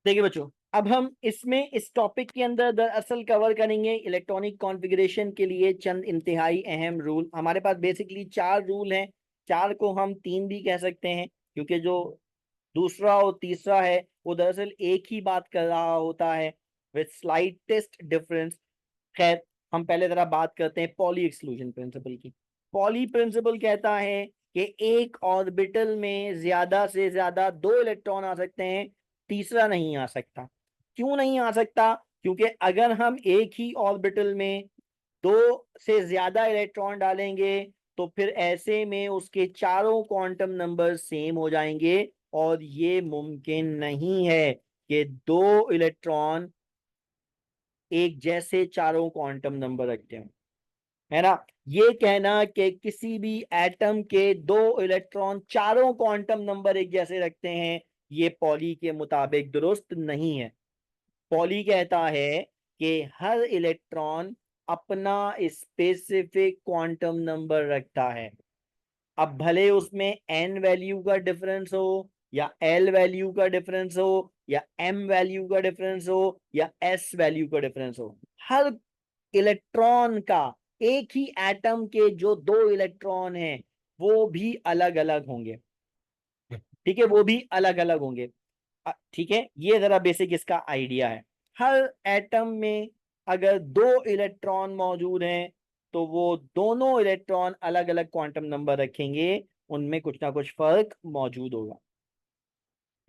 देखिए बच्चों, अब हम इसमें इस टॉपिक के अंदर दरअसल कवर करेंगे इलेक्ट्रॉनिक कॉन्फ़िगरेशन के लिए चंद इंतहाई अहम रूल। हमारे पास बेसिकली 4 रूल हैं। 4 को हम 3 भी कह सकते हैं, क्योंकि जो दूसरा और तीसरा है वो दरअसल एक ही बात कर रहा होता है विद स्लाइटेस्ट डिफरेंस। खैर, हम पहले जरा बात करते हैं पॉली एक्सक्लूजन प्रिंसिपल की। पॉली प्रिंसिपल कहता है कि एक ऑर्बिटल में ज्यादा से ज्यादा 2 इलेक्ट्रॉन आ सकते हैं, तीसरा नहीं आ सकता। क्यों नहीं आ सकता? क्योंकि अगर हम एक ही ऑर्बिटल में 2 से ज्यादा इलेक्ट्रॉन डालेंगे तो फिर ऐसे में उसके चारों क्वांटम नंबर सेम हो जाएंगे, और ये मुमकिन नहीं है कि 2 इलेक्ट्रॉन एक जैसे चारों क्वांटम नंबर रखते हैं, है ना। ये कहना कि किसी भी एटम के 2 इलेक्ट्रॉन चारों क्वांटम नंबर एक जैसे रखते हैं, ये पॉली के मुताबिक दुरुस्त नहीं है। पॉली कहता है कि हर इलेक्ट्रॉन अपना स्पेसिफिक क्वांटम नंबर रखता है। अब भले उसमें एन वैल्यू का डिफरेंस हो, या एल वैल्यू का डिफरेंस हो, या एम वैल्यू का डिफरेंस हो, या एस वैल्यू का डिफरेंस हो, हर इलेक्ट्रॉन का, एक ही एटम के जो 2 इलेक्ट्रॉन हैं वो भी अलग अलग होंगे। ठीक है, वो भी अलग अलग होंगे। ठीक है, ये जरा बेसिक इसका आइडिया है। हर एटम में अगर 2 इलेक्ट्रॉन मौजूद हैं तो वो दोनों इलेक्ट्रॉन अलग अलग क्वांटम नंबर रखेंगे, उनमें कुछ ना कुछ फर्क मौजूद होगा।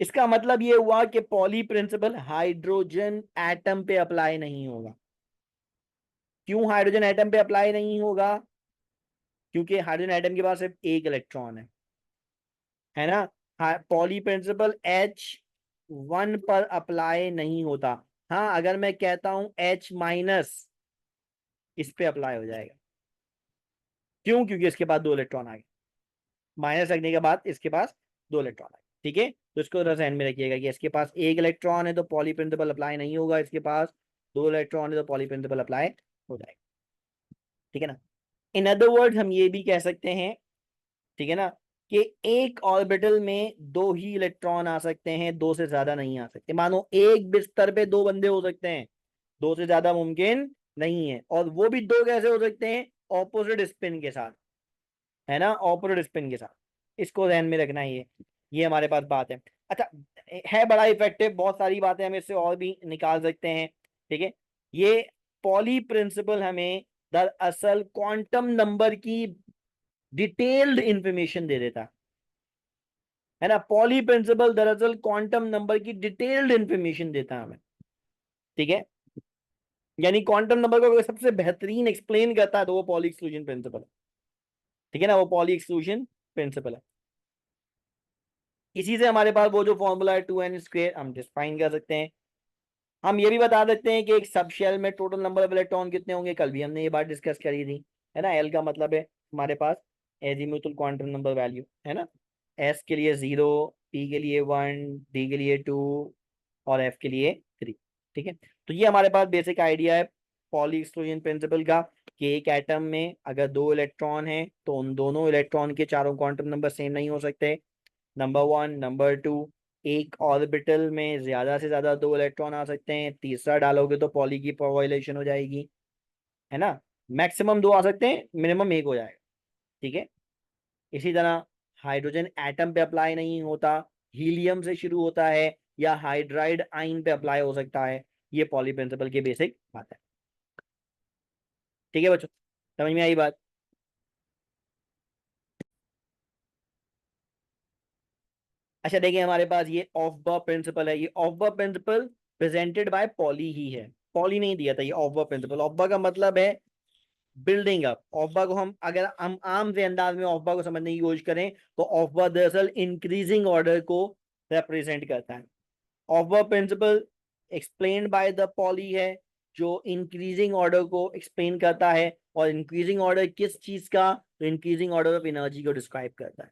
इसका मतलब ये हुआ कि पॉली प्रिंसिपल हाइड्रोजन एटम पे अप्लाई नहीं होगा। क्यों हाइड्रोजन एटम पे अप्लाई नहीं होगा? क्योंकि हाइड्रोजन एटम के पास सिर्फ एक इलेक्ट्रॉन है ना। पॉली प्रिंसिपल H1 पर अप्लाई नहीं होता। हाँ, अगर मैं कहता हूं H-, इस पे अप्लाई हो जाएगा। क्यों? क्योंकि इसके पास 2 इलेक्ट्रॉन आ गए। माइनस रखने के बाद इसके पास 2 इलेक्ट्रॉन आ गए। ठीक है, तो इसको थोड़ा ध्यान में रखिएगा कि इसके पास एक इलेक्ट्रॉन है तो पॉली प्रिंसिपल अप्लाई नहीं होगा, इसके पास 2 इलेक्ट्रॉन है तो पॉली प्रिंसिपल अप्लाई हो जाएगा। ठीक है ना। इन अदर वर्ड हम ये भी कह सकते हैं, ठीक है ना, कि एक ऑर्बिटल में 2 ही इलेक्ट्रॉन आ सकते हैं, 2 से ज्यादा नहीं आ सकते। मानो एक बिस्तर पे 2 बंदे हो सकते हैं, 2 से ज्यादा मुमकिन नहीं है। और वो भी 2 कैसे हो सकते हैं? ऑपोजिट स्पिन के साथ, है ना, ऑपोजिट स्पिन के साथ। इसको ध्यान में रखना ही है। ये हमारे पास बात है। अच्छा, है बड़ा इफेक्टिव, बहुत सारी बातें हम इससे और भी निकाल सकते हैं। ठीक है, ये पॉली प्रिंसिपल हमें दरअसल क्वांटम नंबर की डिटेल्ड इंफॉर्मेशन दे देता है ना। पॉली प्रिंसिपल दरअसल क्वांटम नंबर की डिटेल्ड इंफॉर्मेशन देता है हमें। ठीक है, यानी क्वांटम नंबर को अगर सबसे बेहतरीन एक्सप्लेन करता है तो वो पॉली एक्सक्लूजन प्रिंसिपल है। ठीक है ना, वो पॉली एक्सक्लूजन प्रिंसिपल है। इसी से हमारे पास वो जो फॉर्मूला है 2n² हम डिफाइन कर सकते हैं। हम ये भी बता सकते हैं कि एक सब शेल में टोटल नंबर ऑफ इलेक्ट्रॉन कितने होंगे। कल भी हमने ये बात डिस्कस करी थी, है ना। एल का मतलब है हमारे पास एजीमुथल क्वांटम नंबर वैल्यू, है ना। एस के लिए 0, पी के लिए 1, डी के लिए 2, और एफ के लिए 3। ठीक है, तो ये हमारे पास बेसिक आइडिया है पॉली एक्सक्लूजन प्रिंसिपल का, कि एक एटम में अगर 2 इलेक्ट्रॉन है तो उन दोनों इलेक्ट्रॉन के चारों क्वांटम नंबर सेम नहीं हो सकते, नंबर 1। नंबर 2, एक ऑर्बिटल में ज्यादा से ज्यादा 2 इलेक्ट्रॉन आ सकते हैं, तीसरा डालोगे तो पॉली की वायलेशन हो जाएगी, है ना। मैक्सिमम 2 आ सकते हैं, मिनिमम 1 हो जाएगा। ठीक है, इसी तरह हाइड्रोजन एटम पे अप्लाई नहीं होता, हीलियम से शुरू होता है, या हाइड्राइड आइन पे अप्लाई हो सकता है। ये पॉली प्रिंसिपल की बेसिक बात है। ठीक है बच्चों, समझ में आई बात? अच्छा देखिए, हमारे पास ये ऑफ द प्रिंसिपल है। ये of the principle presented by Pauli ही है। पॉली नहीं दिया था ये of the principle. Of the का मतलब है बिल्डिंग अप। ऑफ द को हम अगर हम आम से अंदाज में ऑफ द को समझने की कोशिश करें तो ऑफ द दरअसल इंक्रीजिंग ऑर्डर को रिप्रेजेंट करता है। Of the principle explained by the Pauli है, जो इंक्रीजिंग ऑर्डर को एक्सप्लेन करता है। और इंक्रीजिंग ऑर्डर किस चीज का? तो इंक्रीजिंग ऑर्डर ऑफ एनर्जी को डिस्क्राइब करता है।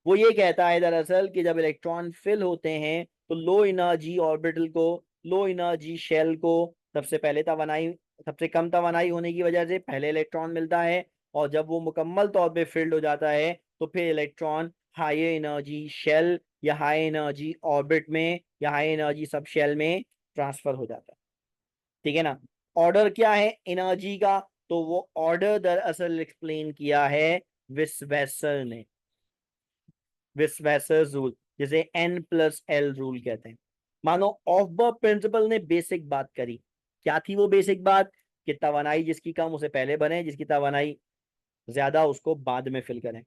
वो ये कहता है दरअसल कि जब इलेक्ट्रॉन फिल होते हैं तो लो एनर्जी ऑर्बिटल को, लो एनर्जी शेल को सबसे पहले तवानाई, सबसे कम तवानाई होने की वजह से पहले इलेक्ट्रॉन मिलता है। और जब वो मुकम्मल तौर पे फिल्ड हो जाता है तो फिर इलेक्ट्रॉन हाई एनर्जी शेल या हाई एनर्जी ऑर्बिट में या हाई एनर्जी सब शेल में ट्रांसफर हो जाता है। ठीक है ना। ऑर्डर क्या है एनर्जी का, तो वो ऑर्डर दरअसल एक्सप्लेन किया है विस्वेसर ने, विस्वेसर रूल, जिसे N+L रूल कहते हैं। मानो ऑफबर्ग प्रिंसिपल ने बेसिक बात करी। क्या थी वो बेसिक बात? कि तवानाई जिसकी कम उसे पहले बने, जिसकी तवानाई ज्यादा उसको बाद में फिल करें।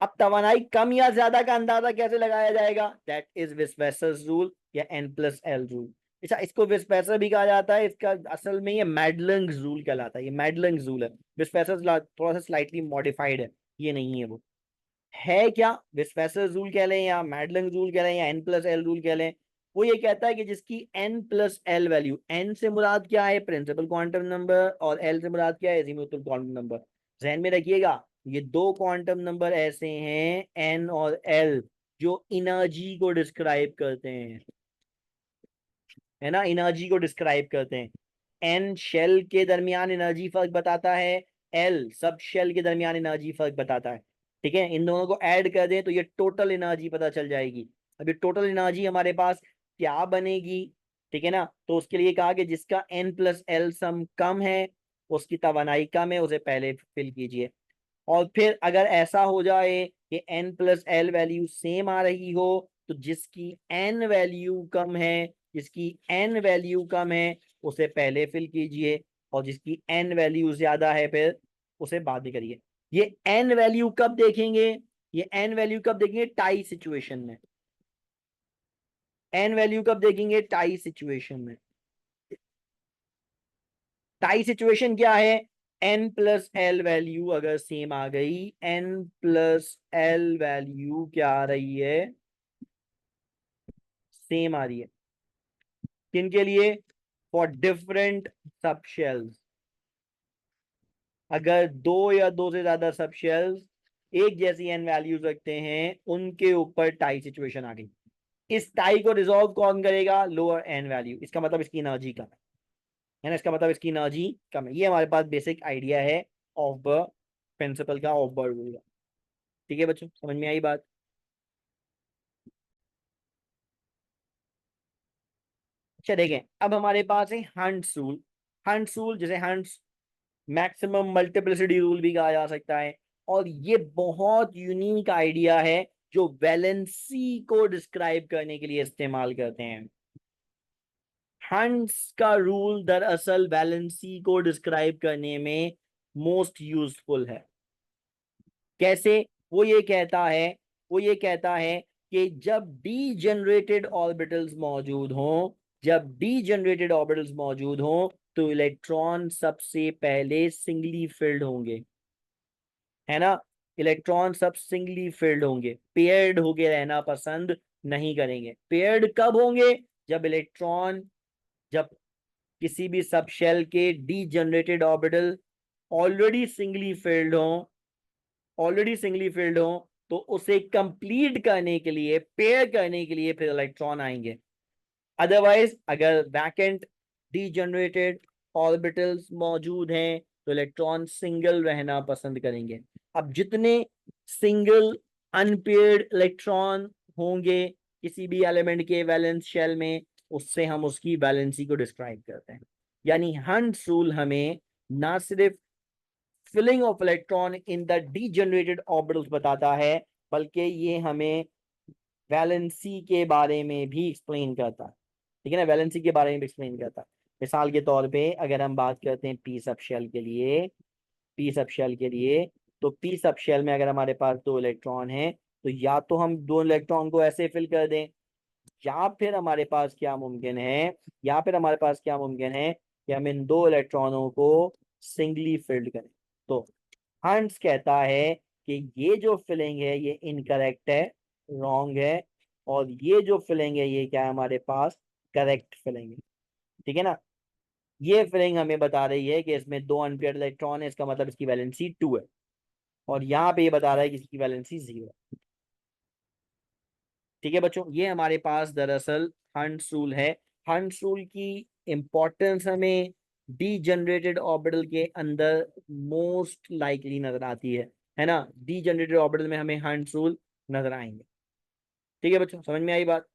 अब तवानाई कम या ज्यादा का अंदाजा कैसे लगाया जाएगा? दैट इज विस्पेसर्स रूल या N+L रूल। अच्छा, इसको विस्पेसर भी कहा जाता है, इसका असल में ये मैडलंग्स रूल कहलाता है। ये मैडलंग्स रूल है। विस्पेसर थोड़ा सा स्लाइटली मॉडिफाइड है, ये नहीं है वो। है क्या? विस्पेसर रूल कह लें या मैडलंग रूल कह लें या N+L रूल कह लें, वो ये कहता है कि जिसकी N+L वैल्यू, N से मुराद क्या है? प्रिंसिपल क्वांटम नंबर, और L से मुराद क्या है? Azimuthal quantum number. ध्यान में रखिएगा, ये दो क्वांटम नंबर ऐसे हैं N और L जो एनर्जी को डिस्क्राइब करते हैं, है ना, एनर्जी को डिस्क्राइब करते हैं। एन शेल के दरमियान एनर्जी फर्क बताता है, एल सब शेल के दरमियान एनर्जी फर्क बताता है। ठीक है, इन दोनों को ऐड कर दें तो ये टोटल एनर्जी पता चल जाएगी। अब ये टोटल एनर्जी हमारे पास क्या बनेगी? ठीक है ना, तो उसके लिए कहा कि जिसका N+L सम कम है, उसकी तवानाई कम है, उसे पहले फिल कीजिए। और फिर अगर ऐसा हो जाए कि N+L वैल्यू सेम आ रही हो, तो जिसकी N वैल्यू कम है, जिसकी N वैल्यू कम है उसे पहले फिल कीजिए, और जिसकी N वैल्यू ज्यादा है फिर उसे बाद में करिए। ये N वैल्यू कब देखेंगे? ये N वैल्यू कब देखेंगे? टाई सिचुएशन में। N वैल्यू कब देखेंगे? टाई सिचुएशन में। टाई सिचुएशन क्या है? N+L वैल्यू अगर सेम आ गई, N+L वैल्यू क्या आ रही है? सेम आ रही है। किनके लिए? फॉर डिफरेंट सब शेल्स। अगर दो या दो से ज्यादा सब शेल्स एक जैसी एन वैल्यूज रखते हैं, उनके ऊपर टाई सिचुएशन आ गई। इस टाई को रिजॉल्व कौन करेगा? Lower n value. इसका मतलब इसकी एनर्जी कम है ना, इसका मतलब इसकी एनर्जी कम है। ये हमारे पास बेसिक आइडिया है ऑफ द प्रिंसिपल का, ऑफ बर्ड रूल का। ठीक है बच्चों, समझ में आई बात? अच्छा देखें, अब हमारे पास है हंट्स रूल। हंट्स रूल, जिसे हंट्स मैक्सिमम मल्टीप्लिसिटी रूल भी कहा जा सकता है। और ये बहुत यूनिक आइडिया है जो वैलेंसी को डिस्क्राइब करने के लिए इस्तेमाल करते हैं। हंट्स का रूल दरअसल वैलेंसी को डिस्क्राइब करने में मोस्ट यूजफुल है। कैसे? वो ये कहता है वो ये कहता है कि जब डी जनरेटेड ऑर्बिटल्स मौजूद हों, जब डी जनरेटेड ऑर्बिटल्स मौजूद हों, तो इलेक्ट्रॉन सबसे पहले सिंगली फिल्ड होंगे, है ना। इलेक्ट्रॉन सब सिंगली फिल्ड होंगे, पेयर्ड होके रहना पसंद नहीं करेंगे। पेयर्ड कब होंगे? जब इलेक्ट्रॉन, जब किसी भी सब शेल के D generated orbital already singly field हो, ऑलरेडी सिंगली फिल्ड हो, तो उसे कंप्लीट करने के लिए, पेयर करने के लिए फिर इलेक्ट्रॉन आएंगे। अदरवाइज अगर वैकेंट डीजनरेटेड ऑर्बिटल्स मौजूद हैं, तो इलेक्ट्रॉन सिंगल रहना पसंद करेंगे। अब जितने सिंगल अनपेयर्ड इलेक्ट्रॉन होंगे किसी भी एलिमेंट के वैलेंस शेल में, उससे हम उसकी वैलेंसी को डिस्क्राइब करते हैं। यानी हंट्स रूल हमें ना सिर्फ filling of electron in the degenerated orbitals बताता है, बल्कि ये हमें वैलेंसी के बारे में भी एक्सप्लेन करता है। ठीक है ना, वैलेंसी के बारे में भी एक्सप्लेन करता है। मिसाल के तौर पे अगर हम बात करते हैं पी सब शेल के लिए, पी सब शेल के लिए, तो पी सब शेल में अगर हमारे पास दो इलेक्ट्रॉन हैं, तो या तो हम दो इलेक्ट्रॉन को ऐसे फिल कर दें, या फिर हमारे पास क्या मुमकिन है, या फिर हमारे पास क्या मुमकिन है कि हम इन दो इलेक्ट्रॉनों को सिंगली फिल्ड करें। तो हंट्स कहता है कि ये जो फिलिंग है ये इनकरेक्ट है, रॉन्ग है, और ये जो फिलिंग है ये क्या है हमारे पास? करेक्ट फिलिंग है। ठीक है ना। ये फिलिंग हमें बता रही है कि इसमें दो अनपेयर्ड इलेक्ट्रॉन है, इसका मतलब इसकी वैलेंसी 2 है। और यहाँ पे ये बता रहा है कि इसकी वैलेंसी 0 है। ठीक है बच्चों, ये हमारे पास दरअसल हंट्स रूल है। हंट्स रूल की इंपॉर्टेंस हमें डी जनरेटेड ऑर्बिटल के अंदर मोस्ट लाइकली नजर आती है ना। डी जनरेटेड ऑर्बिटल में हमें हंट्स रूल नजर आएंगे। ठीक है बच्चों, समझ में आई बात?